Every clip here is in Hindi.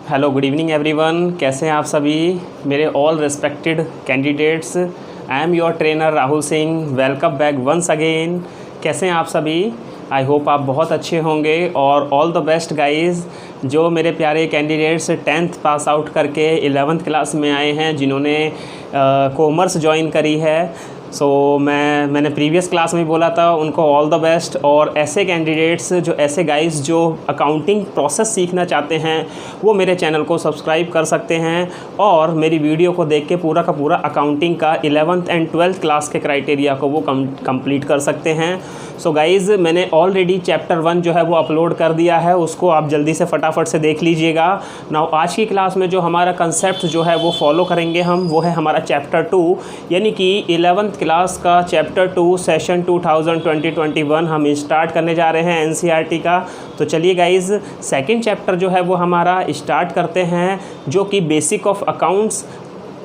हेलो गुड इवनिंग एवरीवन, कैसे हैं आप सभी मेरे all respected candidates. I am your trainer Rahul Singh. Welcome back once again. कैसे हैं आप सभी? आई होप आप बहुत अच्छे होंगे और ऑल द बेस्ट गाइस। जो मेरे प्यारे कैंडिडेट्स 10th पास आउट करके 11th क्लास में आए हैं, जिन्होंने कॉमर्स ज्वाइन करी है, मैंने प्रीवियस क्लास में बोला था उनको ऑल द बेस्ट। और ऐसे कैंडिडेट्स ऐसे गाइस जो अकाउंटिंग प्रोसेस सीखना चाहते हैं, वो मेरे चैनल को सब्सक्राइब कर सकते हैं और मेरी वीडियो को देख के पूरा का पूरा अकाउंटिंग का 11th एंड 12th क्लास के क्राइटेरिया को वो कंप्लीट कर सकते हैं। सो गाइज़, मैंने ऑलरेडी चैप्टर 1 जो है वो अपलोड कर दिया है, उसको आप जल्दी से फटाफट से देख लीजिएगा। नाउ आज की क्लास में जो हमारा कंसेप्ट जो है वो फॉलो करेंगे हम, वो है हमारा चैप्टर 2, यानी कि 11th क्लास का चैप्टर 2 सेशन 2020-21 हम स्टार्ट करने जा रहे हैं एनसीईआरटी का। तो चलिए गाइज़, सेकेंड चैप्टर जो है वो हमारा स्टार्ट करते हैं, जो कि बेसिक ऑफ अकाउंट्स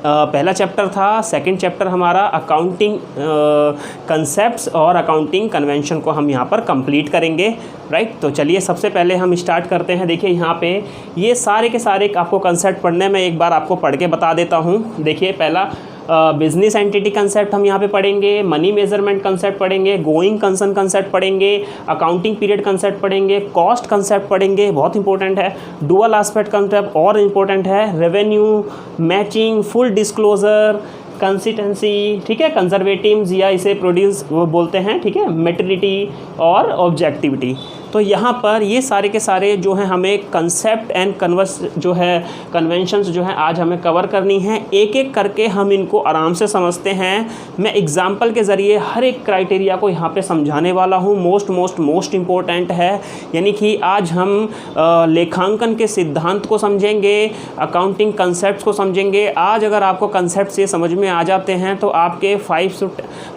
पहला चैप्टर था। सेकंड चैप्टर हमारा अकाउंटिंग कंसेप्ट्स और अकाउंटिंग कन्वेंशन को हम यहाँ पर कंप्लीट करेंगे, राइट। तो चलिए सबसे पहले हम स्टार्ट करते हैं। देखिए यहाँ पे ये सारे के सारे आपको कंसेप्ट पढ़ने में एक बार आपको पढ़ के बता देता हूँ। देखिए पहला बिजनेस एंटिटी कंसेप्ट हम यहाँ पे पढ़ेंगे, मनी मेजरमेंट कंसेप्ट पढ़ेंगे, गोइंग कंसर्न कंसेप्ट पढ़ेंगे, अकाउंटिंग पीरियड कंसेप्ट पढ़ेंगे, कॉस्ट कंसेप्ट पढ़ेंगे, बहुत इंपॉर्टेंट है, डुअल एस्पेक्ट कंसेप्ट और इम्पोर्टेंट है, revenue, matching, full disclosure, consistency, ठीक है, कंजर्वेटिव्स या इसे प्रोड्यूस वो बोलते हैं, ठीक है, मेटरिटी और ऑब्जेक्टिविटी। तो यहाँ पर ये सारे के सारे जो हैं हमें कंसेप्ट एंड कन्वेंशंस जो हैं आज हमें कवर करनी है। एक एक करके हम इनको आराम से समझते हैं। मैं एग्जांपल के ज़रिए हर एक क्राइटेरिया को यहाँ पे समझाने वाला हूँ। मोस्ट इम्पोर्टेंट है, यानी कि आज हम लेखांकन के सिद्धांत को समझेंगे, अकाउंटिंग कंसेप्ट को समझेंगे। आज अगर आपको कंसेप्ट से समझ में आ जाते हैं तो आपके 5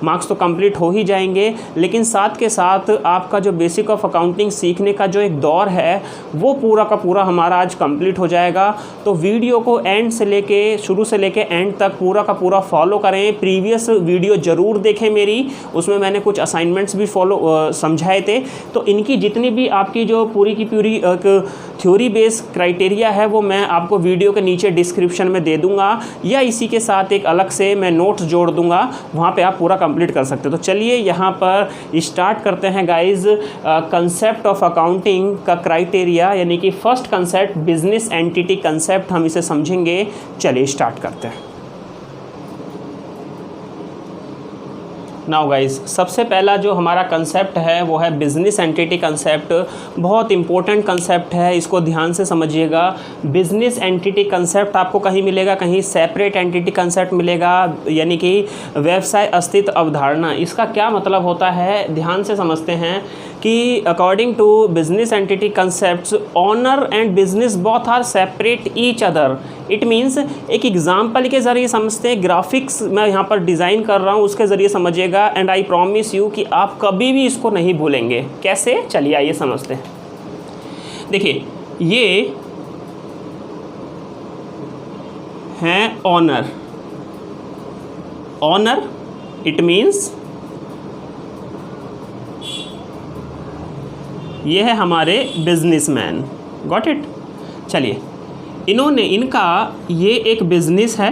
मार्क्स तो कंप्लीट हो ही जाएंगे, लेकिन साथ के साथ आपका जो बेसिक ऑफ अकाउंटिंग सीखने का जो एक दौर है वो पूरा का पूरा हमारा आज कंप्लीट हो जाएगा। तो वीडियो को शुरू से लेके एंड तक पूरा का पूरा फॉलो करें। प्रीवियस वीडियो ज़रूर देखें मेरी, उसमें मैंने कुछ असाइनमेंट्स भी समझाए थे। तो इनकी जितनी भी आपकी जो पूरी की पूरी थ्योरी बेस्ड क्राइटेरिया है वो मैं आपको वीडियो के नीचे डिस्क्रिप्शन में दे दूंगा, या इसी के साथ एक अलग से मैं नोट्स जोड़ दूंगा, वहाँ पे आप पूरा कंप्लीट कर सकते हो। तो चलिए यहाँ पर स्टार्ट करते हैं गाइज। कंसेप्ट ऑफ अकाउंटिंग का क्राइटेरिया, यानी कि first concept business entity concept, हम इसे समझेंगे। चलिए स्टार्ट करते हैं। नाउ गाइज, सबसे पहला जो हमारा कंसेप्ट है वो है बिजनेस एंटिटी कंसेप्ट। बहुत इंपॉर्टेंट कंसेप्ट है, इसको ध्यान से समझिएगा। बिजनेस एंटिटी कंसेप्ट आपको कहीं मिलेगा, कहीं सेपरेट एंटिटी कंसेप्ट मिलेगा, यानी कि व्यवसाय अस्तित्व अवधारणा। इसका क्या मतलब होता है, ध्यान से समझते हैं कि according to business entity concepts, owner and business both are separate each other. It means एक एग्जाम्पल के ज़रिए समझते हैं, ग्राफिक्स मैं यहाँ पर डिज़ाइन कर रहा हूँ, उसके ज़रिए समझिएगा। एंड आई प्रॉमिस यू कि आप कभी भी इसको नहीं भूलेंगे। कैसे? चलिए आइए समझते हैं। देखिए ये हैं ऑनर। ऑनर इट मीन्स ये है हमारे बिजनेसमैन। Got it? चलिए, इनका ये एक बिजनेस है,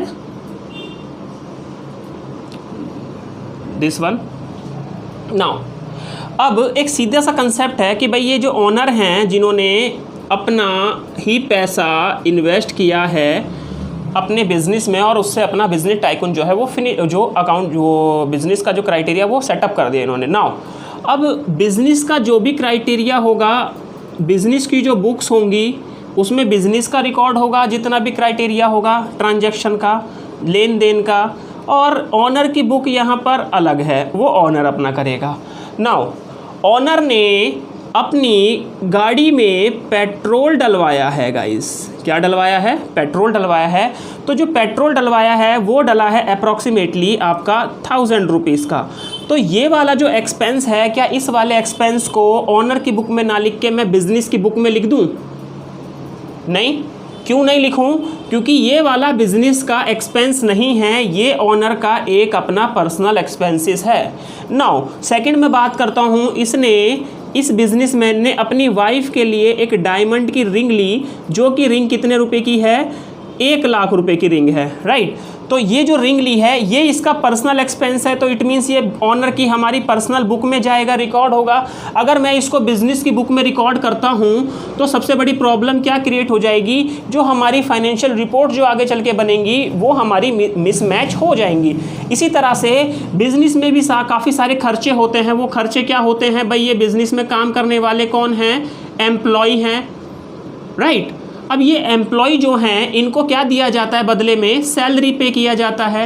दिस वन। नाउ अब एक सीधा सा कंसेप्ट है कि भाई ये जो ओनर हैं, जिन्होंने अपना ही पैसा इन्वेस्ट किया है अपने बिजनेस में और उससे अपना बिजनेस टाइकून जो है वो जो बिजनेस का जो क्राइटेरिया वो सेटअप कर दिया इन्होंने। नाउ अब बिजनेस का जो भी क्राइटेरिया होगा, बिजनेस की जो बुक्स होंगी उसमें बिजनेस का रिकॉर्ड होगा, जितना भी क्राइटेरिया होगा ट्रांजैक्शन का, लेन देन का, और ऑनर की बुक यहाँ पर अलग है, वो ऑनर अपना करेगा। नाउ ऑनर ने अपनी गाड़ी में पेट्रोल डलवाया है गाइस। क्या डलवाया है? पेट्रोल डलवाया है। तो जो पेट्रोल डलवाया है वो डला है अप्रॉक्सीमेटली आपका 1000 रुपीज़ का। तो ये वाला जो एक्सपेंस है, क्या इस वाले एक्सपेंस को ऑनर की बुक में ना लिख के मैं बिजनेस की बुक में लिख दूँ? नहीं। क्यों नहीं लिखूं? क्योंकि ये वाला बिजनेस का एक्सपेंस नहीं है, ये ऑनर का एक अपना पर्सनल एक्सपेंसेस है। नाउ सेकंड में बात करता हूँ, इसने इस बिजनेसमैन ने अपनी वाइफ के लिए एक डायमंड की रिंग ली, जो कि रिंग कितने रुपए की है, 1,00,000 रुपए की रिंग है, राइट। तो ये जो रिंग ली है ये इसका पर्सनल एक्सपेंस है, तो इट मीन्स ये ऑनर की हमारी पर्सनल बुक में जाएगा, रिकॉर्ड होगा। अगर मैं इसको बिजनेस की बुक में रिकॉर्ड करता हूँ तो सबसे बड़ी प्रॉब्लम क्या क्रिएट हो जाएगी, जो हमारी फाइनेंशियल रिपोर्ट जो आगे चल के बनेंगी वो हमारी मिसमैच हो जाएंगी। इसी तरह से बिजनेस में भी काफ़ी सारे खर्चे होते हैं। वो खर्चे क्या होते हैं भाई, ये बिजनेस में काम करने वाले कौन हैं, एम्प्लॉय हैं, राइट। अब ये एम्प्लॉय जो हैं इनको क्या दिया जाता है बदले में, सैलरी पे किया जाता है।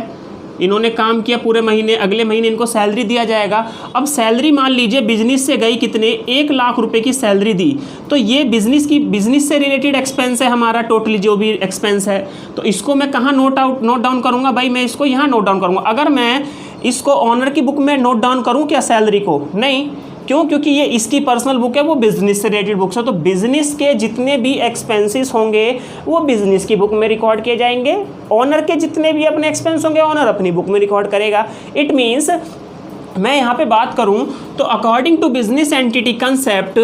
इन्होंने काम किया पूरे महीने, अगले महीने इनको सैलरी दिया जाएगा। अब सैलरी मान लीजिए बिजनेस से गई कितने, 1,00,000 रुपए की सैलरी दी, तो ये बिजनेस से रिलेटेड एक्सपेंस है हमारा, टोटली जो भी एक्सपेंस है। तो इसको मैं कहाँ नोट डाउन करूँगा भाई, मैं इसको यहाँ नोट डाउन करूँगा। अगर मैं इसको ऑनर की बुक में नोट डाउन करूँ क्या सैलरी को, नहीं, क्यों, क्योंकि ये इसकी पर्सनल बुक है, वो बिजनेस से रिलेटेड बुक्स है। तो बिजनेस के जितने भी एक्सपेंसेस होंगे वो बिजनेस की बुक में रिकॉर्ड किए जाएंगे, ऑनर के जितने भी अपने एक्सपेंस होंगे ऑनर अपनी बुक में रिकॉर्ड करेगा। इट मीन्स मैं यहाँ पे बात करूँ तो according to business entity concept,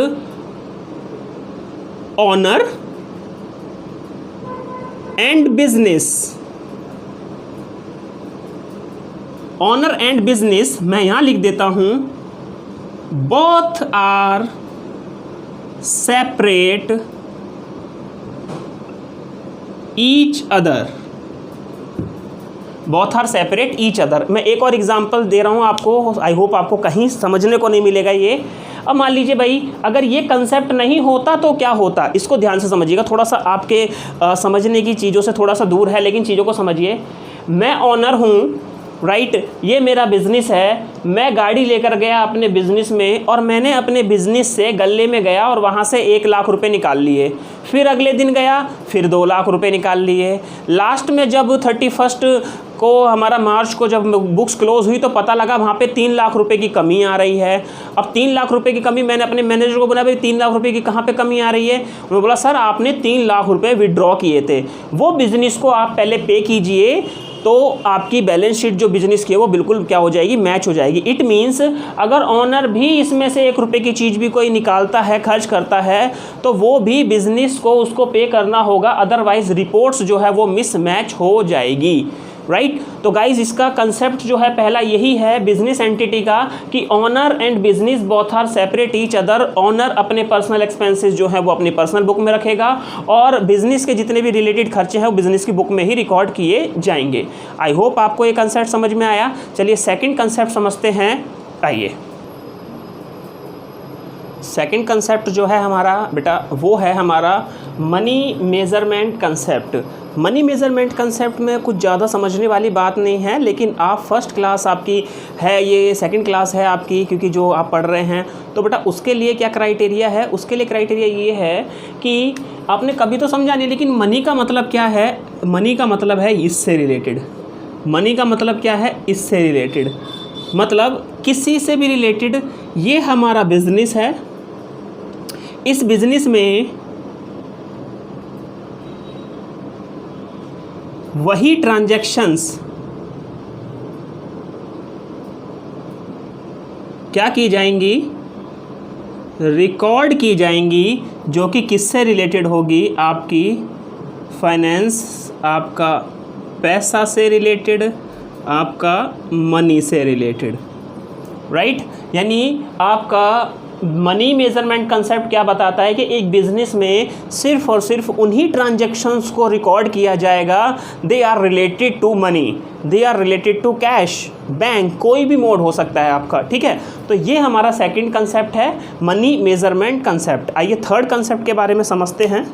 owner and business, owner and business मैं यहाँ लिख देता हूँ, both are separate each other, both are separate each other। मैं एक और एग्जांपल दे रहा हूँ आपको, आई होप आपको कहीं समझने को नहीं मिलेगा ये। अब मान लीजिए भाई अगर ये कंसेप्ट नहीं होता तो क्या होता, इसको ध्यान से समझिएगा, थोड़ा सा आपके समझने की चीज़ों से थोड़ा सा दूर है, लेकिन चीज़ों को समझिए। मैं ऑनर हूँ, राइट, ये मेरा बिजनेस है, मैं गाड़ी लेकर गया अपने बिजनेस में और मैंने अपने बिजनेस से गल्ले में गया और वहाँ से 1,00,000 रुपये निकाल लिए। फिर अगले दिन गया, फिर 2,00,000 रुपये निकाल लिए। लास्ट में जब 31 को हमारा मार्च को जब बुक्स क्लोज हुई तो पता लगा वहाँ पे 3,00,000 रुपये की कमी आ रही है। अब 3,00,000 रुपये की कमी, मैंने अपने मैनेजर को बोला भाई 3,00,000 रुपये की कहाँ पे कमी आ रही है। उन्होंने बोला सर आपने 3,00,000 रुपये विड्रॉ किए थे, वो बिज़नेस को आप पहले पे कीजिए, तो आपकी बैलेंस शीट जो बिजनेस की है वो बिल्कुल क्या हो जाएगी, मैच हो जाएगी। इट मीन्स अगर ऑनर भी इसमें से 1 रुपये की चीज़ भी कोई निकालता है, खर्च करता है, तो वो भी बिजनेस को उसको पे करना होगा, अदरवाइज रिपोर्ट्स जो है वो मिसमैच हो जाएगी, राइट। तो गाइज इसका कंसेप्ट जो है पहला यही है बिजनेस एंटिटी का कि owner and business both are separate each other. Owner अपने पर्सनल एक्सपेंसेस जो है वो अपनी पर्सनल बुक में रखेगा और बिजनेस के जितने भी रिलेटेड खर्चे हैं वो बिजनेस की बुक में ही रिकॉर्ड किए जाएंगे। आई होप आपको ये कंसेप्ट समझ में आया। चलिए सेकंड कंसेप्ट समझते हैं। आइए, सेकंड कंसेप्ट जो है हमारा बेटा वो है हमारा money measurement concept. Money measurement concept में कुछ ज़्यादा समझने वाली बात नहीं है, लेकिन आप फर्स्ट क्लास आपकी है, ये सेकंड क्लास है आपकी, क्योंकि जो आप पढ़ रहे हैं, तो बेटा उसके लिए क्या क्राइटेरिया है, उसके लिए क्राइटेरिया ये है कि आपने कभी तो समझा नहीं, लेकिन मनी का मतलब क्या है, मनी का मतलब है इससे रिलेटेड। मनी का मतलब क्या है, इससे रिलेटेड, मतलब किसी से भी रिलेटेड। ये हमारा बिजनेस है, इस बिजनेस में वही ट्रांजैक्शंस क्या की जाएंगी, रिकॉर्ड की जाएंगी, जो कि किससे रिलेटेड होगी, आपकी फाइनेंस, आपका पैसा से रिलेटेड, आपका मनी से रिलेटेड, राइट। यानी आपका मनी मेजरमेंट कंसेप्ट क्या बताता है कि एक बिजनेस में सिर्फ और सिर्फ उन्हीं ट्रांजैक्शंस को रिकॉर्ड किया जाएगा, they are related to money, they are related to cash, bank, कोई भी मोड हो सकता है आपका, ठीक है। तो ये हमारा सेकंड कंसेप्ट है, मनी मेजरमेंट कंसेप्ट। आइए थर्ड कंसेप्ट के बारे में समझते हैं।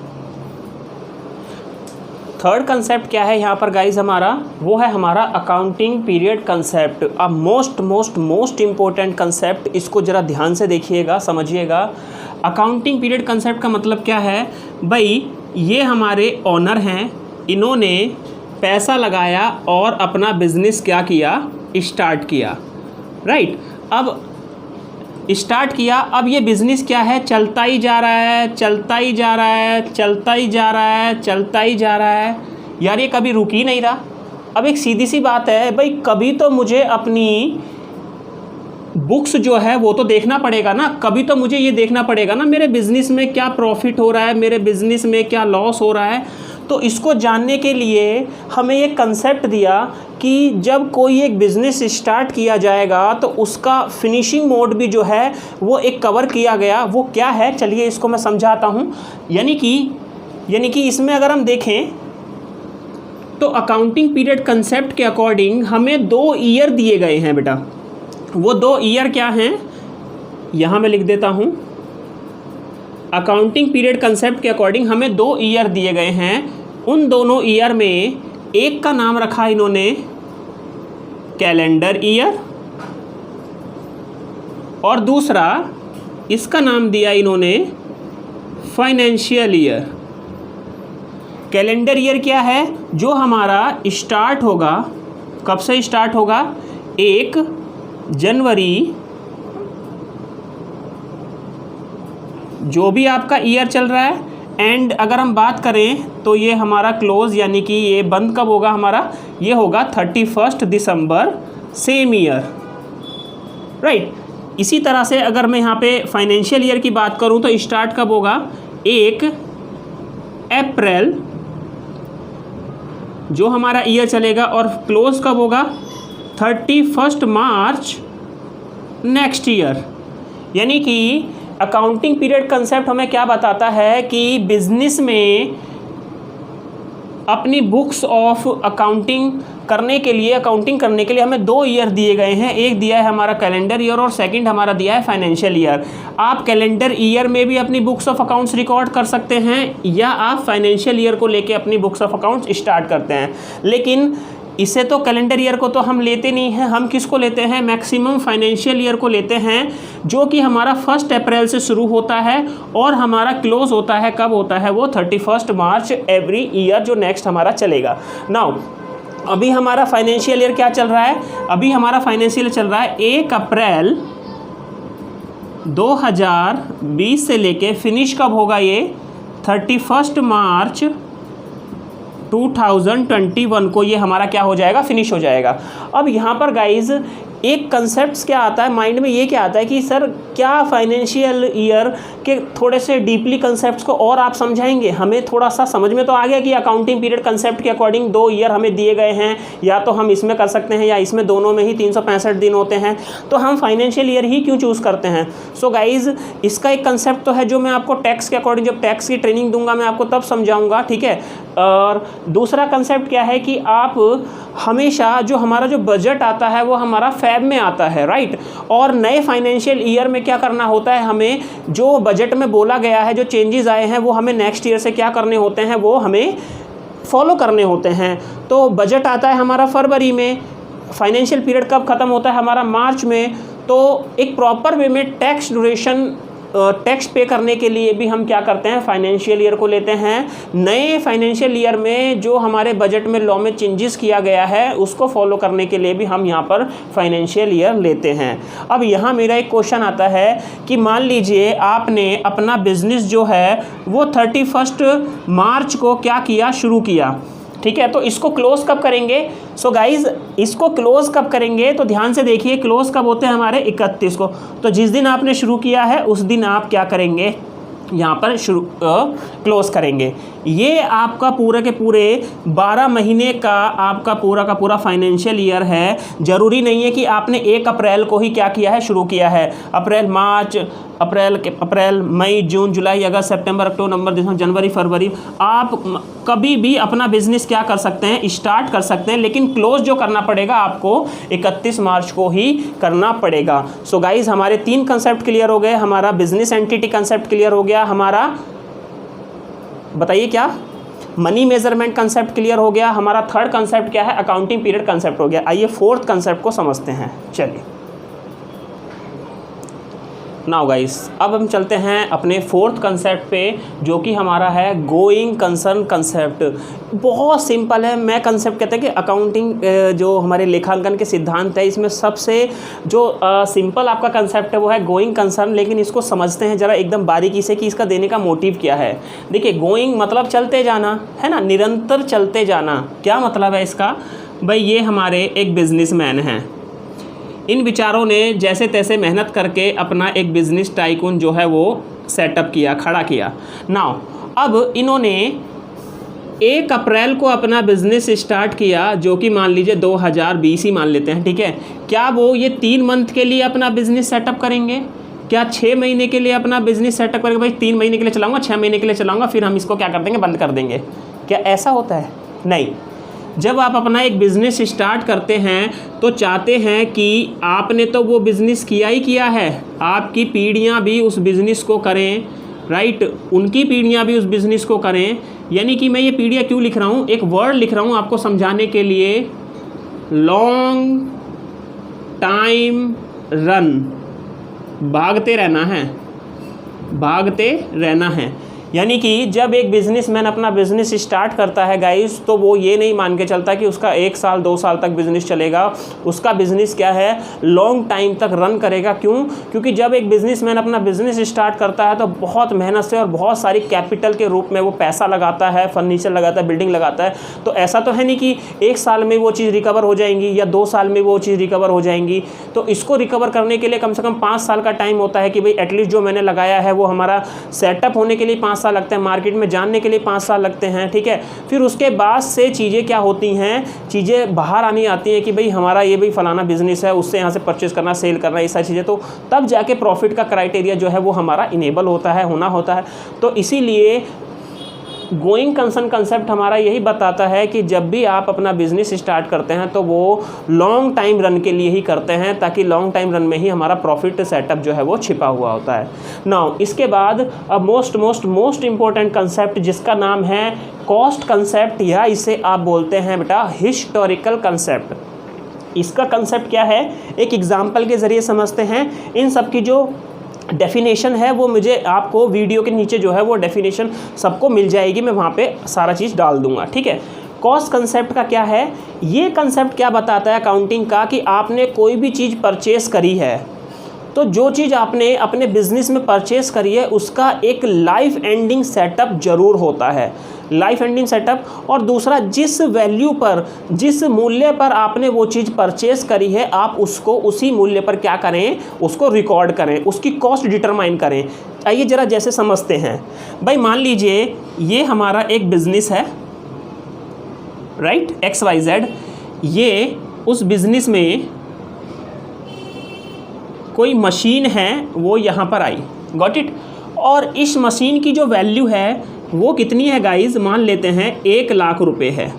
थर्ड कंसेप्ट क्या है यहाँ पर गाइज हमारा, वो है हमारा अकाउंटिंग पीरियड कंसेप्ट। अब मोस्ट इम्पोर्टेंट कंसेप्ट, इसको ज़रा ध्यान से देखिएगा, समझिएगा। अकाउंटिंग पीरियड कंसेप्ट का मतलब क्या है भाई, ये हमारे ऑनर हैं, इन्होंने पैसा लगाया और अपना बिजनेस क्या किया, स्टार्ट किया, राइट। अब स्टार्ट किया, अब ये बिज़नेस क्या है, चलता ही जा रहा है, चलता ही जा रहा है, चलता ही जा रहा है, चलता ही जा रहा है यार, ये कभी रुक ही नहीं रहा। अब एक सीधी सी बात है भाई, कभी तो मुझे अपनी बुक्स जो है वो तो देखना पड़ेगा ना, कभी तो मुझे ये देखना पड़ेगा ना मेरे बिजनेस में क्या प्रॉफिट हो रहा है, मेरे बिजनेस में क्या लॉस हो रहा है। तो इसको जानने के लिए हमें एक कंसेप्ट दिया कि जब कोई एक बिज़नेस स्टार्ट किया जाएगा तो उसका फिनिशिंग मोड भी जो है वो एक कवर किया गया। वो क्या है, चलिए इसको मैं समझाता हूँ। यानी कि इसमें अगर हम देखें तो अकाउंटिंग पीरियड कंसेप्ट के अकॉर्डिंग हमें 2 ईयर दिए गए हैं बेटा। वो 2 ईयर क्या हैं, यहाँ मैं लिख देता हूँ। अकाउंटिंग पीरियड कंसेप्ट के अकॉर्डिंग हमें 2 ईयर दिए गए हैं। उन दोनों ईयर में एक का नाम रखा इन्होंने कैलेंडर ईयर और दूसरा इसका नाम दिया इन्होंने फाइनेंशियल ईयर। कैलेंडर ईयर क्या है, जो हमारा स्टार्ट होगा, कब से स्टार्ट होगा, 1 जनवरी, जो भी आपका ईयर चल रहा है। एंड अगर हम बात करें तो ये हमारा क्लोज यानी कि ये बंद कब होगा हमारा, ये होगा 31 दिसंबर सेम ईयर, राइट। इसी तरह से अगर मैं यहाँ पे फाइनेंशियल ईयर की बात करूँ तो स्टार्ट कब होगा, 1 अप्रैल जो हमारा ईयर चलेगा, और क्लोज कब होगा, 31 मार्च नेक्स्ट ईयर। यानी कि अकाउंटिंग पीरियड कंसेप्ट हमें क्या बताता है कि बिजनेस में अपनी बुक्स ऑफ अकाउंटिंग करने के लिए हमें 2 ईयर दिए गए हैं। एक दिया है हमारा कैलेंडर ईयर और सेकंड हमारा दिया है फाइनेंशियल ईयर। आप कैलेंडर ईयर में भी अपनी बुक्स ऑफ अकाउंट्स रिकॉर्ड कर सकते हैं या आप फाइनेंशियल ईयर को लेके अपनी बुक्स ऑफ अकाउंट्स स्टार्ट करते हैं। लेकिन इसे तो कैलेंडर ईयर को तो हम लेते नहीं हैं, हम किसको लेते हैं, मैक्सिमम फाइनेंशियल ईयर को लेते हैं, जो कि हमारा 1 अप्रैल से शुरू होता है और हमारा क्लोज होता है, कब होता है वो 31 मार्च एवरी ईयर, जो नेक्स्ट हमारा चलेगा। नाउ अभी हमारा फाइनेंशियल ईयर क्या चल रहा है, अभी हमारा फाइनेंशियल ईयर चल रहा है 1 अप्रैल 2020 से लेके फिनिश कब होगा ये 31 मार्च 2021 को ये हमारा क्या हो जाएगा, फिनिश हो जाएगा। अब यहाँ पर गाइज एक कंसेप्ट क्या आता है माइंड में, ये क्या आता है कि सर क्या फाइनेंशियल ईयर के थोड़े से डीपली कंसेप्ट्स को और आप समझाएंगे। हमें थोड़ा सा समझ में तो आ गया कि अकाउंटिंग पीरियड कंसेप्ट के अकॉर्डिंग 2 ईयर हमें दिए गए हैं, या तो हम इसमें कर सकते हैं या इसमें, दोनों में ही 365 दिन होते हैं, तो हम फाइनेंशियल ईयर ही क्यों चूज़ करते हैं। सो गाइज इसका एक कंसेप्ट तो है जो मैं आपको टैक्स के अकॉर्डिंग, जब टैक्स की ट्रेनिंग दूंगा मैं आपको तब समझाऊंगा, ठीक है। और दूसरा कंसेप्ट क्या है कि आप हमेशा जो हमारा जो बजट आता है वो हमारा फैब में आता है, राइट। और नए फाइनेंशियल ईयर में क्या करना होता है, हमें जो बजट में बोला गया है, जो चेंजेस आए हैं वो हमें नेक्स्ट ईयर से क्या करने होते हैं, वो हमें फॉलो करने होते हैं। तो बजट आता है हमारा फरवरी में, फाइनेंशियल पीरियड कब ख़त्म होता है हमारा मार्च में। तो एक प्रॉपर वे में टैक्स ड्यूरेशन, टैक्स पे करने के लिए भी हम क्या करते हैं, फाइनेंशियल ईयर को लेते हैं। नए फाइनेंशियल ईयर में जो हमारे बजट में लॉ में चेंजेस किया गया है उसको फॉलो करने के लिए भी हम यहाँ पर फाइनेंशियल ईयर लेते हैं। अब यहाँ मेरा एक क्वेश्चन आता है कि मान लीजिए आपने अपना बिजनेस जो है वो 31 मार्च को क्या किया, शुरू किया, ठीक है। तो इसको क्लोज कब करेंगे। सो गाइज इसको क्लोज कब करेंगे, तो ध्यान से देखिए, क्लोज कब होते हैं हमारे 31 को। तो जिस दिन आपने शुरू किया है उस दिन आप क्या करेंगे, यहाँ पर क्लोज करेंगे। ये आपका पूरे के पूरे 12 महीने का आपका पूरा का पूरा फाइनेंशियल ईयर है। ज़रूरी नहीं है कि आपने 1 अप्रैल को ही क्या किया है, शुरू किया है। अप्रैल मई जून जुलाई अगस्त सितंबर अक्टूबर नवंबर दिसंबर जनवरी फरवरी, आप कभी भी अपना बिजनेस क्या कर सकते हैं, स्टार्ट कर सकते हैं, लेकिन क्लोज जो करना पड़ेगा आपको 31 मार्च को ही करना पड़ेगा। सो गाइज हमारे 3 कंसेप्ट क्लियर हो गए। हमारा बिजनेस एंटिटी कंसेप्ट क्लियर हो गया, हमारा बताइए क्या, मनी मेजरमेंट कंसेप्ट क्लियर हो गया, हमारा 3rd कंसेप्ट क्या है, अकाउंटिंग पीरियड कंसेप्ट हो गया। आइए 4th कंसेप्ट को समझते हैं। चलिए नाउ गाइस अब हम चलते हैं अपने 4th कंसेप्ट पे, जो कि हमारा है गोइंग कंसर्न कंसेप्ट। बहुत सिंपल है। मैं कंसेप्ट कहते हैं कि अकाउंटिंग जो हमारे लेखांकन के सिद्धांत है, इसमें सबसे जो सिंपल आपका कंसेप्ट है वो है गोइंग कंसर्न। लेकिन इसको समझते हैं ज़रा एकदम बारीकी से कि इसका देने का मोटिव क्या है। देखिए गोइंग मतलब चलते जाना है ना, निरंतर चलते जाना। क्या मतलब है इसका, भाई ये हमारे एक बिजनेसमैन हैं, इन बेचारों ने जैसे तैसे मेहनत करके अपना एक बिजनेस टाइकून जो है वो सेटअप किया, खड़ा किया। नाउ अब इन्होंने 1 अप्रैल को अपना बिजनेस स्टार्ट किया, जो कि मान लीजिए 2020 ही मान लेते हैं, ठीक है। क्या वो ये 3 मंथ के लिए अपना बिजनेस सेटअप करेंगे? क्या 6 महीने के लिए अपना बिजनेस सेटअप करेंगे? भाई 3 महीने के लिए चलाऊंगा, 6 महीने के लिए चलाऊंगा, फिर हम इसको क्या कर देंगे, बंद कर देंगे? क्या ऐसा होता है? नहीं। जब आप अपना एक बिज़नेस स्टार्ट करते हैं तो चाहते हैं कि आपने तो वो बिज़नेस किया ही किया है, आपकी पीढ़ियाँ भी उस बिज़नेस को करें, राइट, उनकी पीढ़ियाँ भी उस बिज़नेस को करें। यानी कि मैं ये पीढ़ियाँ क्यों लिख रहा हूँ, एक वर्ड लिख रहा हूँ आपको समझाने के लिए, लॉन्ग टाइम रन, भागते रहना है, भागते रहना है। यानी कि जब एक बिज़नेसमैन अपना बिज़नेस स्टार्ट करता है गाइस, तो वो ये नहीं मान के चलता कि उसका 1 साल 2 साल तक बिज़नेस चलेगा। उसका बिज़नेस क्या है, लॉन्ग टाइम तक रन करेगा। क्यों? क्योंकि जब एक बिज़नेसमैन अपना बिज़नेस स्टार्ट करता है तो बहुत मेहनत से और बहुत सारी कैपिटल के रूप में वो पैसा लगाता है, फर्नीचर लगाता है, बिल्डिंग लगाता है। तो ऐसा तो है नहीं कि 1 साल में वो चीज़ रिकवर हो जाएंगी या 2 साल में वो चीज़ रिकवर हो जाएंगी। तो इसको रिकवर करने के लिए कम से कम 5 साल का टाइम होता है कि भाई एटलीस्ट जो मैंने लगाया है वो हमारा सेटअप होने के लिए 5 साल लगते हैं, मार्केट में जानने के लिए 5 साल लगते हैं, ठीक है। फिर उसके बाद से चीज़ें क्या होती हैं, चीज़ें बाहर आनी आती हैं कि भाई हमारा ये भाई फलाना बिजनेस है, उससे यहाँ से परचेज करना, सेल करना, ये सारी चीज़ें, तो तब जाके प्रॉफिट का क्राइटेरिया जो है वो हमारा इनेबल होता है, होना होता है। तो इसीलिए गोइंग कंसर्न कंसेप्ट हमारा यही बताता है कि जब भी आप अपना बिजनेस स्टार्ट करते हैं तो वो लॉन्ग टाइम रन के लिए ही करते हैं, ताकि लॉन्ग टाइम रन में ही हमारा प्रॉफिट सेटअप जो है वो छिपा हुआ होता है। नाउ इसके बाद अब मोस्ट इम्पोर्टेंट कंसेप्ट जिसका नाम है कॉस्ट कंसेप्ट, या इसे आप बोलते हैं बेटा हिस्टोरिकल कंसेप्ट। इसका कंसेप्ट क्या है, एक एग्जाम्पल के ज़रिए समझते हैं। इन सब की जो डेफिनेशन है वो मुझे आपको वीडियो के नीचे जो है वो डेफिनेशन सबको मिल जाएगी, मैं वहाँ पे सारा चीज़ डाल दूंगा, ठीक है। कॉस्ट कंसेप्ट का क्या है, ये कंसेप्ट क्या बताता है अकाउंटिंग का, कि आपने कोई भी चीज़ परचेस करी है तो जो चीज़ आपने अपने बिजनेस में परचेस करी है उसका एक लाइफ एंडिंग सेटअप ज़रूर होता है, लाइफ एंडिंग सेटअप। और दूसरा, जिस वैल्यू पर, जिस मूल्य पर आपने वो चीज़ परचेस करी है, आप उसको उसी मूल्य पर क्या करें, उसको रिकॉर्ड करें, उसकी कॉस्ट डिटरमाइन करें। आइए ज़रा जैसे समझते हैं। भाई मान लीजिए ये हमारा एक बिज़नेस है, राइट, XYZ। ये उस बिज़नेस में कोई मशीन है, वो यहाँ पर आई, गॉट इट। और इस मशीन की जो वैल्यू है वो कितनी है गाइज, मान लेते हैं 1 लाख रुपए है।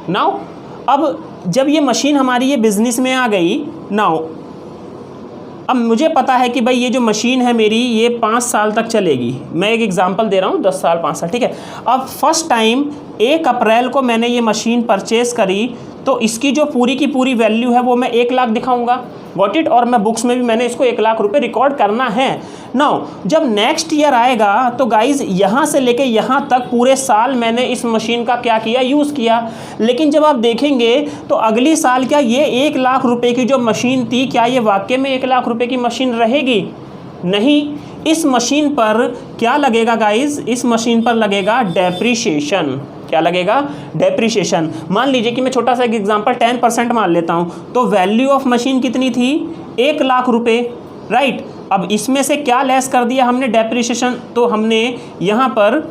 नाउ अब जब ये मशीन हमारी ये बिज़नेस में आ गई, नाउ अब मुझे पता है कि भाई ये जो मशीन है मेरी ये 5 साल तक चलेगी। मैं एक एग्जांपल दे रहा हूँ, 10 साल 5 साल, ठीक है। अब फर्स्ट टाइम 1 अप्रैल को मैंने ये मशीन परचेस करी, तो इसकी जो पूरी की पूरी वैल्यू है वो मैं 1 लाख दिखाऊंगा, गॉट इट। और मैं बुक्स में भी मैंने इसको 1 लाख रुपए रिकॉर्ड करना है। नाउ जब नेक्स्ट ईयर आएगा तो गाइज यहाँ से लेके यहाँ तक पूरे साल मैंने इस मशीन का क्या किया, यूज़ किया। लेकिन जब आप देखेंगे तो अगली साल क्या ये 1 लाख रुपए की जो मशीन थी, क्या ये वाकई में 1 लाख रुपए की मशीन रहेगी? नहीं। इस मशीन पर क्या लगेगा गाइज, इस मशीन पर लगेगा डेप्रीशिएशन। क्या लगेगा? डेप्रीशिएशन। मान लीजिए कि मैं छोटा सा एक एग्जांपल 10% मान लेता हूं, तो वैल्यू ऑफ मशीन कितनी थी, 1 लाख रुपए, राइट। अब इसमें से क्या लेस कर दिया हमने, डेप्रीशिएशन, तो हमने यहाँ पर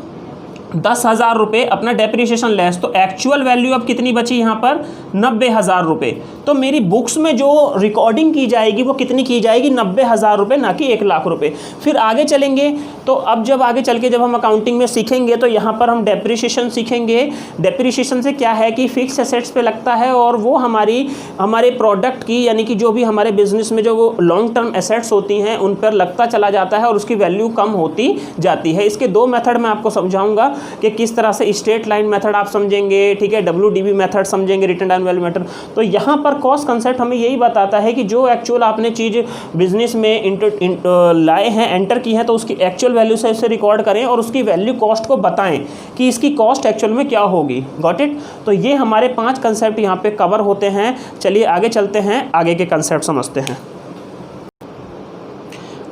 10,000 रुपये अपना डेप्रीशिएशन लेस, तो एक्चुअल वैल्यू अब कितनी बची यहाँ पर, 90,000 रुपये। तो मेरी बुक्स में जो रिकॉर्डिंग की जाएगी वो कितनी की जाएगी, 90,000 रुपये, ना कि 1 लाख रुपये। फिर आगे चलेंगे तो अब जब आगे चल के जब हम अकाउंटिंग में सीखेंगे तो यहाँ पर हम डेप्रीशिएशन सीखेंगे। डेप्रीशिएशन से क्या है कि फिक्स एसेट्स पे लगता है और वो हमारे प्रोडक्ट की, यानी कि जो भी हमारे बिजनेस में जो वो लॉन्ग टर्म एसेट्स होती हैं उन पर लगता चला जाता है और उसकी वैल्यू कम होती जाती है। इसके 2 मेथड मैं आपको समझाऊंगा कि किस तरह से स्ट्रेट लाइन मेथड आप समझेंगे, ठीक है, WDV मेथड समझेंगे, रिटर्न डाउन वैल्यू मेथड। तो यहाँ पर कॉस्ट कंसेप्ट हमें यही बताता है कि जो एक्चुअल आपने चीज़ बिजनेस में लाए हैं, एंटर की है, तो उसकी एक्चुअल वैल्यू से इसे रिकॉर्ड करें और उसकी वैल्यू कॉस्ट को बताएं कि इसकी कॉस्ट एक्चुअल में क्या होगी, गॉट इट। तो ये हमारे 5 कंसेप्ट यहाँ पे कवर होते हैं। चलिए आगे चलते हैं, आगे के कंसेप्ट समझते हैं।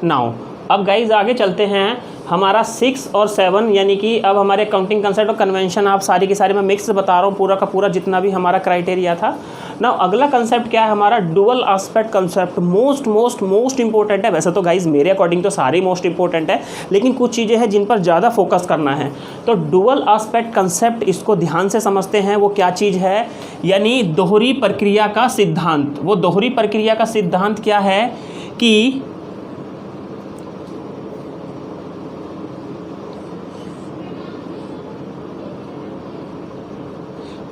नाउ अब गाइज आगे चलते हैं हमारा 6 और 7, यानी कि अब हमारे अकाउंटिंग कंसेप्ट और कन्वेंशन आप सारी की सारी मैं मिक्स बता रहा हूँ, पूरा का पूरा जितना भी हमारा क्राइटेरिया था ना। अगला कंसेप्ट क्या है हमारा, dual aspect concept. Most important है। वैसे तो गाइज मेरे अकॉर्डिंग तो सारे मोस्ट इंपॉर्टेंट है, लेकिन कुछ चीज़ें हैं जिन पर ज़्यादा फोकस करना है। तो डुअल एस्पेक्ट कंसेप्ट, इसको ध्यान से समझते हैं। वो क्या चीज़ है, यानी दोहरी प्रक्रिया का सिद्धांत। वो दोहरी प्रक्रिया का सिद्धांत क्या है कि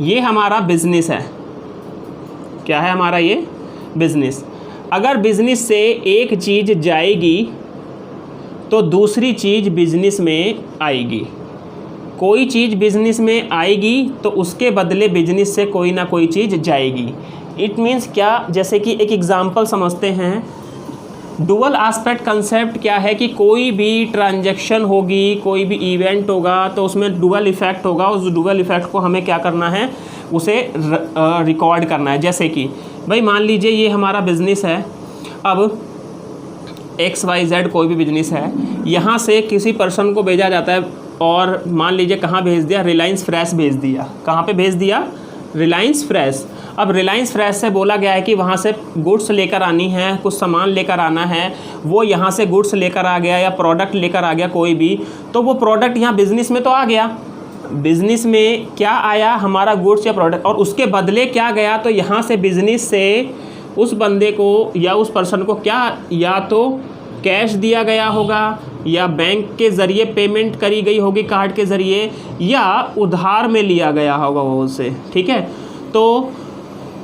ये हमारा बिजनेस है। क्या है हमारा ये बिजनेस। अगर बिजनेस से एक चीज़ जाएगी तो दूसरी चीज़ बिजनेस में आएगी। कोई चीज़ बिजनेस में आएगी तो उसके बदले बिजनेस से कोई ना कोई चीज़ जाएगी। इट मीन्स क्या, जैसे कि एक एग्जांपल समझते हैं। डुअल एस्पेक्ट कंसेप्ट क्या है कि कोई भी ट्रांजैक्शन होगी, कोई भी इवेंट होगा तो उसमें डुअल इफ़ेक्ट होगा। उस डुअल इफ़ेक्ट को हमें क्या करना है, उसे रिकॉर्ड करना है। जैसे कि भाई मान लीजिए ये हमारा बिजनेस है। अब XYZ कोई भी बिजनेस है, यहाँ से किसी पर्सन को भेजा जाता है और मान लीजिए कहाँ भेज दिया, रिलायंस फ्रेश भेज दिया। कहाँ पे भेज दिया, रिलायंस फ्रेश। अब रिलायंस फ्रेश से बोला गया है कि वहाँ से गुड्स लेकर आनी है, कुछ सामान लेकर आना है। वो यहाँ से गुड्स लेकर आ गया या प्रोडक्ट लेकर आ गया कोई भी, तो वो प्रोडक्ट यहाँ बिजनेस में तो आ गया। बिजनेस में क्या आया, हमारा गुड्स या प्रोडक्ट, और उसके बदले क्या गया, तो यहाँ से बिजनेस से उस बंदे को या उस पर्सन को क्या, या तो कैश दिया गया होगा या बैंक के ज़रिए पेमेंट करी गई होगी कार्ड के ज़रिए, या उधार में लिया गया होगा वो उससे। ठीक है, तो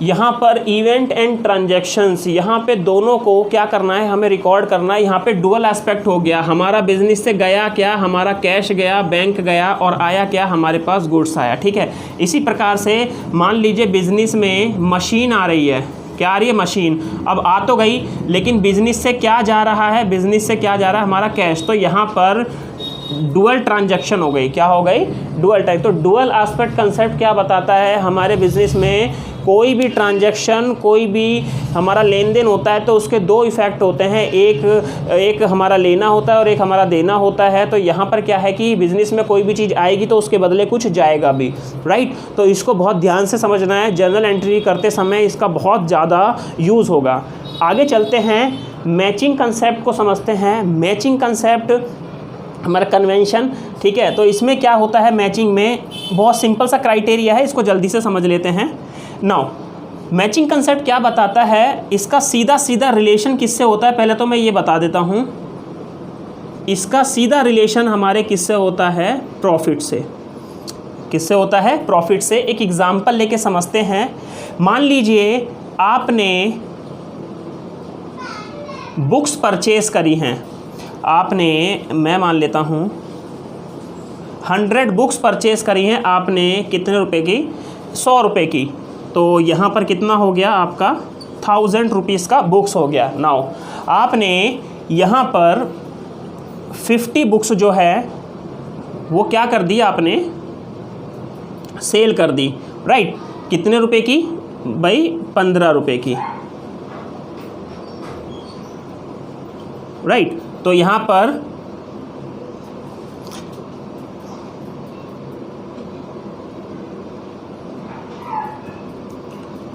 यहाँ पर इवेंट एंड ट्रांजैक्शंस, यहाँ पे दोनों को क्या करना है, हमें रिकॉर्ड करना है। यहाँ पे डुअल एस्पेक्ट हो गया। हमारा बिजनेस से गया क्या, हमारा कैश गया, बैंक गया, और आया क्या, हमारे पास गुड्स आया। ठीक है, इसी प्रकार से मान लीजिए बिजनेस में मशीन आ रही है। क्या आ रही है, मशीन। अब आ तो गई, लेकिन बिजनेस से क्या जा रहा है, बिजनेस से क्या जा रहा है, हमारा कैश। तो यहाँ पर डुअल ट्रांजैक्शन हो गई। क्या हो गई, डुअल टाइप। तो डुअल एस्पेक्ट कंसेप्ट क्या बताता है, हमारे बिजनेस में कोई भी ट्रांजैक्शन, कोई भी हमारा लेन देन होता है तो उसके दो इफ़ेक्ट होते हैं। एक हमारा लेना होता है और एक हमारा देना होता है। तो यहाँ पर क्या है कि बिज़नेस में कोई भी चीज़ आएगी तो उसके बदले कुछ जाएगा भी, राइट। तो इसको बहुत ध्यान से समझना है। जर्नल एंट्री करते समय इसका बहुत ज़्यादा यूज़ होगा। आगे चलते हैं, मैचिंग कंसेप्ट को समझते हैं। मैचिंग कंसेप्ट हमारा कन्वेंशन। ठीक है, तो इसमें क्या होता है, मैचिंग में बहुत सिंपल सा क्राइटेरिया है, इसको जल्दी से समझ लेते हैं। नाउ मैचिंग कंसेप्ट क्या बताता है, इसका सीधा सीधा रिलेशन किससे होता है, पहले तो मैं ये बता देता हूँ। इसका सीधा रिलेशन हमारे किससे होता है, प्रॉफिट से। किससे होता है, प्रॉफिट से। एक एग्जांपल लेके समझते हैं। मान लीजिए आपने बुक्स परचेज करी हैं। आपने, मैं मान लेता हूँ 100 बुक्स परचेज करी हैं आपने। कितने रुपए की, 100 रुपये की। तो यहाँ पर कितना हो गया आपका, 1000 रुपीज़ का बुक्स हो गया। नाउ आपने यहाँ पर 50 बुक्स जो है वो क्या कर दी, आपने सेल कर दी, राइट। कितने रुपए की भाई, 15 रुपये की, राइट। तो यहाँ पर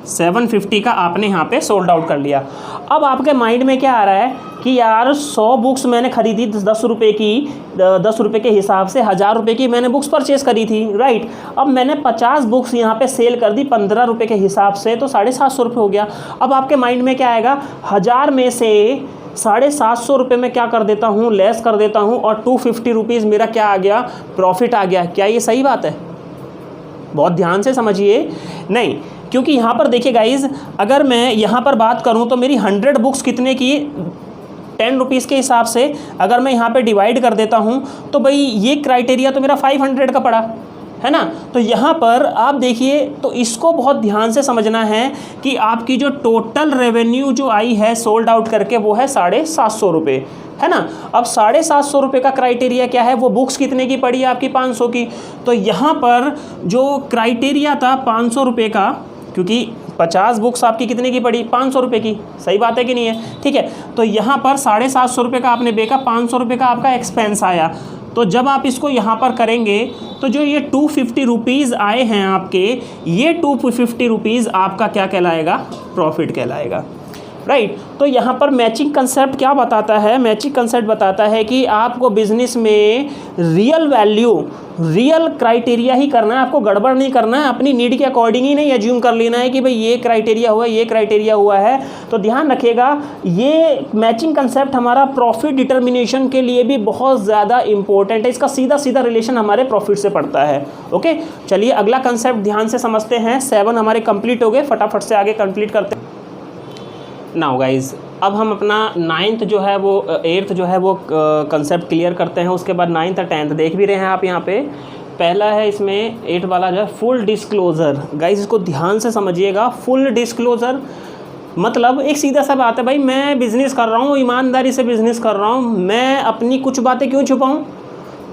750 का आपने यहाँ पे सोल्ड आउट कर लिया। अब आपके माइंड में क्या आ रहा है कि यार 100 बुक्स मैंने खरीदी 10 रुपये की, 10 रुपये के हिसाब से 1000 रुपये की मैंने बुक्स परचेज़ करी थी, राइट। अब मैंने 50 बुक्स यहाँ पे सेल कर दी 15 रुपये के हिसाब से, तो 750 रुपये हो गया। अब आपके माइंड में क्या आएगा, 1000 में से 750 रुपये में क्या कर देता हूँ, लेस कर देता हूँ, और 250 रुपीज़ मेरा क्या आ गया, प्रॉफिट आ गया। क्या ये सही बात है? बहुत ध्यान से समझिए। नहीं, क्योंकि यहाँ पर देखिए गाइज़, अगर मैं यहाँ पर बात करूँ तो मेरी 100 बुक्स कितने की, 10 रुपीज़ के हिसाब से अगर मैं यहाँ पे डिवाइड कर देता हूँ तो भाई ये क्राइटेरिया तो मेरा 500 का पड़ा है ना। तो यहाँ पर आप देखिए, तो इसको बहुत ध्यान से समझना है कि आपकी जो टोटल रेवेन्यू जो आई है सोल्ड आउट करके वो है 750 रुपये, है ना। अब 750 रुपये का क्राइटेरिया क्या है, वो बुक्स कितने की पड़ी है आपकी, 500 की। तो यहाँ पर जो क्राइटेरिया था 500 रुपये का, क्योंकि 50 बुक्स आपकी कितने की पड़ी, 500 रुपये की, सही बात है कि नहीं है, ठीक है। तो यहाँ पर 750 रुपये का आपने बेचा, 500 रुपये का आपका एक्सपेंस आया। तो जब आप इसको यहाँ पर करेंगे तो जो ये 250 रुपीज़ आए हैं आपके, ये 250 रुपीज़ आपका क्या कहलाएगा, प्रॉफिट कहलाएगा, राइट। तो यहाँ पर मैचिंग कंसेप्ट क्या बताता है, मैचिंग कंसेप्ट बताता है कि आपको बिजनेस में रियल वैल्यू, रियल क्राइटेरिया ही करना है, आपको गड़बड़ नहीं करना है, अपनी नीड के अकॉर्डिंग ही नहीं एज्यूम कर लेना है कि भाई ये क्राइटेरिया हुआ, ये क्राइटेरिया हुआ है। तो ध्यान रखिएगा, ये मैचिंग कंसेप्ट हमारा प्रॉफिट डिटर्मिनेशन के लिए भी बहुत ज़्यादा इंपॉर्टेंट है, इसका सीधा सीधा रिलेशन हमारे प्रॉफिट से पड़ता है। ओके, चलिए अगला कंसेप्ट ध्यान से समझते हैं। 7 हमारे कंप्लीट हो गए, फटाफट से आगे कंप्लीट करते हैं। नाउ गाइज, अब हम अपना 9th जो है वो 8th जो है वो कंसेप्ट क्लियर करते हैं, उसके बाद 9th और 10th देख भी रहे हैं आप यहाँ पे। पहला है इसमें 8 वाला जो है फुल डिस्क्लोज़र। गाइज इसको ध्यान से समझिएगा, फुल डिस्क्लोज़र मतलब एक सीधा सा बात है, भाई मैं बिज़नेस कर रहा हूँ, ईमानदारी से बिज़नेस कर रहा हूँ, मैं अपनी कुछ बातें क्यों छुपाऊँ,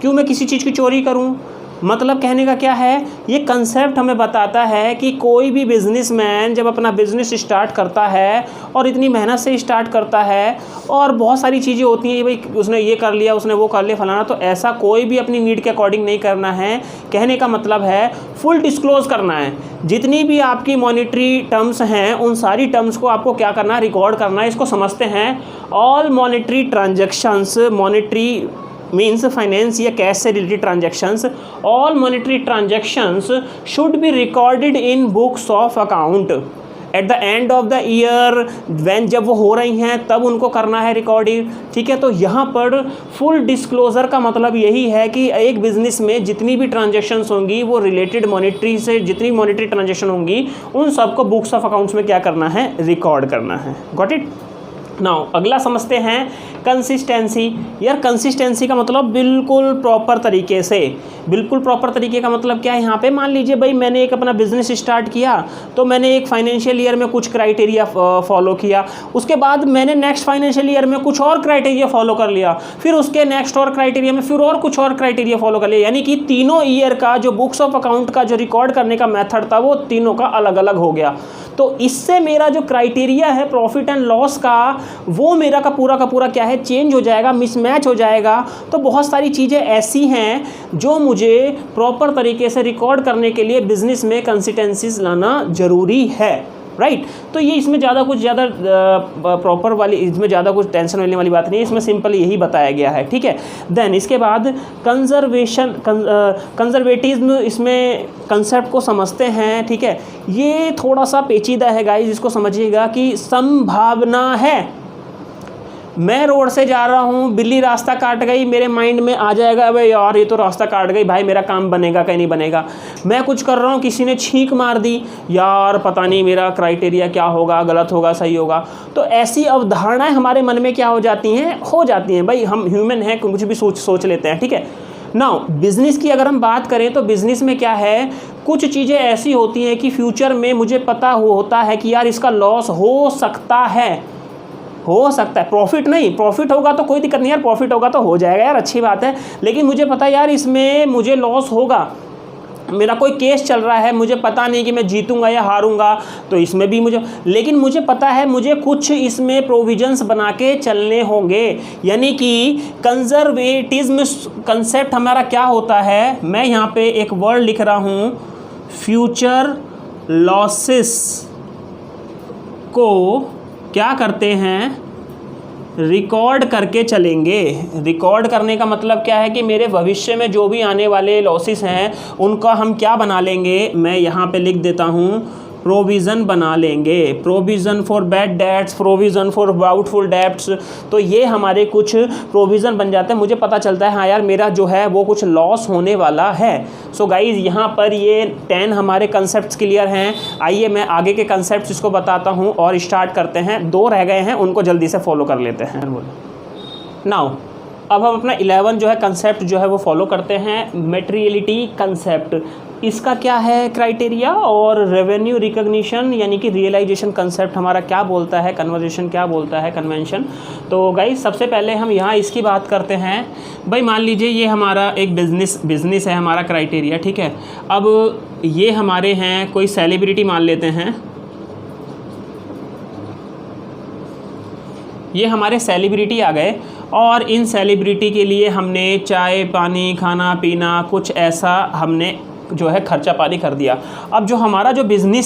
क्यों मैं किसी चीज़ की चोरी करूँ। मतलब कहने का क्या है, ये कंसेप्ट हमें बताता है कि कोई भी बिजनेसमैन जब अपना बिज़नेस स्टार्ट करता है और इतनी मेहनत से स्टार्ट करता है और बहुत सारी चीज़ें होती हैं, भाई उसने ये कर लिया, उसने वो कर लिया फलाना, तो ऐसा कोई भी अपनी नीड के अकॉर्डिंग नहीं करना है। कहने का मतलब है फुल डिस्क्लोज करना है, जितनी भी आपकी मॉनेटरी टर्म्स हैं उन सारी टर्म्स को आपको क्या करना है, रिकॉर्ड करना है। इसको समझते हैं, all monetary transactions, monetary means finance या कैश से related transactions, all monetary transactions should be recorded in books of account at the end of the year, when जब वो हो रही हैं तब उनको करना है रिकॉर्डिंग, ठीक है। तो यहाँ पर फुल डिस्क्लोजर का मतलब यही है कि एक बिजनेस में जितनी भी ट्रांजैक्शंस होंगी वो रिलेटेड मॉनेटरी से, जितनी मॉनेटरी ट्रांजैक्शन होंगी उन सबको बुक्स ऑफ अकाउंट्स में क्या करना है, रिकॉर्ड करना है। Got it. नाउ अगला समझते हैं कंसिस्टेंसी। यार कंसिस्टेंसी का मतलब बिल्कुल प्रॉपर तरीके से, बिल्कुल प्रॉपर तरीके का मतलब क्या है, यहाँ पे मान लीजिए भाई मैंने एक अपना बिजनेस स्टार्ट किया, तो मैंने एक फाइनेंशियल ईयर में कुछ क्राइटेरिया फॉलो किया, उसके बाद मैंने नेक्स्ट फाइनेंशियल ईयर में कुछ और क्राइटेरिया फॉलो कर लिया, फिर उसके नेक्स्ट और क्राइटेरिया में फिर और कुछ और क्राइटेरिया फॉलो कर लिया, यानी कि तीनों ईयर का जो बुक्स ऑफ अकाउंट का जो रिकॉर्ड करने का मेथड था वो तीनों का अलग अलग हो गया। तो इससे मेरा जो क्राइटेरिया है प्रॉफिट एंड लॉस का, वो मेरा का पूरा क्या है, चेंज हो जाएगा, मिसमैच हो जाएगा। तो बहुत सारी चीज़ें ऐसी हैं जो मुझे प्रॉपर तरीके से रिकॉर्ड करने के लिए बिजनेस में कंसिस्टेंसीज लाना ज़रूरी है, राइट। तो ये इसमें ज़्यादा कुछ प्रॉपर वाली, इसमें ज़्यादा कुछ टेंशन लेने वाली बात नहीं है, इसमें सिंपल यही बताया गया है, ठीक है। देन इसके बाद कंजर्वेटिज्म, इसमें कंसेप्ट को समझते हैं, ठीक है। ये थोड़ा सा पेचीदा है गाइस, इसको समझिएगा कि संभावना है, मैं रोड से जा रहा हूँ, बिल्ली रास्ता काट गई, मेरे माइंड में आ जाएगा अबे यार ये तो रास्ता काट गई, भाई मेरा काम बनेगा कहीं नहीं बनेगा। मैं कुछ कर रहा हूँ, किसी ने छींक मार दी, यार पता नहीं मेरा क्राइटेरिया क्या होगा, गलत होगा सही होगा। तो ऐसी अवधारणाएं हमारे मन में क्या हो जाती हैं भाई, हम ह्यूमन हैं, कुछ भी सोच लेते हैं, ठीक है। नाउ बिज़नेस की अगर हम बात करें तो बिज़नेस में क्या है, कुछ चीज़ें ऐसी होती हैं कि फ्यूचर में मुझे पता होता है कि यार इसका लॉस हो सकता है, प्रॉफिट नहीं, प्रॉफिट होगा तो कोई दिक्कत नहीं यार, प्रॉफिट होगा तो हो जाएगा यार, अच्छी बात है। लेकिन मुझे पता है यार इसमें मुझे लॉस होगा, मेरा कोई केस चल रहा है, मुझे पता नहीं कि मैं जीतूंगा या हारूंगा, तो इसमें भी लेकिन मुझे पता है मुझे कुछ इसमें प्रोविजंस बना के चलने होंगे। यानी कि कंजर्वेटिज्म कंसेप्ट हमारा क्या होता है, मैं यहाँ पे एक वर्ड लिख रहा हूँ, फ्यूचर लॉसेस को क्या करते हैं, रिकॉर्ड करके चलेंगे। रिकॉर्ड करने का मतलब क्या है कि मेरे भविष्य में जो भी आने वाले लॉसेस हैं उनका हम क्या बना लेंगे, मैं यहाँ पे लिख देता हूँ, प्रोविज़न बना लेंगे। Provision for bad debts, provision for doubtful debts. तो ये हमारे कुछ प्रोविज़न बन जाते हैं, मुझे पता चलता है हाँ यार मेरा जो है वो कुछ लॉस होने वाला है। सो गाइज़ यहाँ पर ये 10 हमारे कंसेप्ट्स क्लियर हैं। आइए मैं आगे के कंसेप्ट्स इसको बताता हूँ और स्टार्ट करते हैं। 2 रह गए हैं, उनको जल्दी से फॉलो कर लेते हैं। नाउ अब हम अपना 11 जो है कंसेप्ट जो है वो फॉलो करते हैं, मटेरियलिटी कंसेप्ट। इसका क्या है क्राइटेरिया, और रेवेन्यू रिकग्निशन यानी कि रियलाइजेशन कंसेप्ट हमारा क्या बोलता है, कन्वर्जेशन क्या बोलता है, कन्वेंशन। तो गाइस सबसे पहले हम यहाँ इसकी बात करते हैं। भाई मान लीजिए ये हमारा एक बिज़नेस है, हमारा क्राइटेरिया, ठीक है। अब ये हमारे हैं, कोई सेलिब्रिटी मान लेते हैं, ये हमारे सेलिब्रिटी आ गए और इन सेलिब्रिटी के लिए हमने चाय पानी खाना पीना कुछ ऐसा हमने जो है खर्चा पानी कर दिया। अब जो हमारा जो बिज़नेस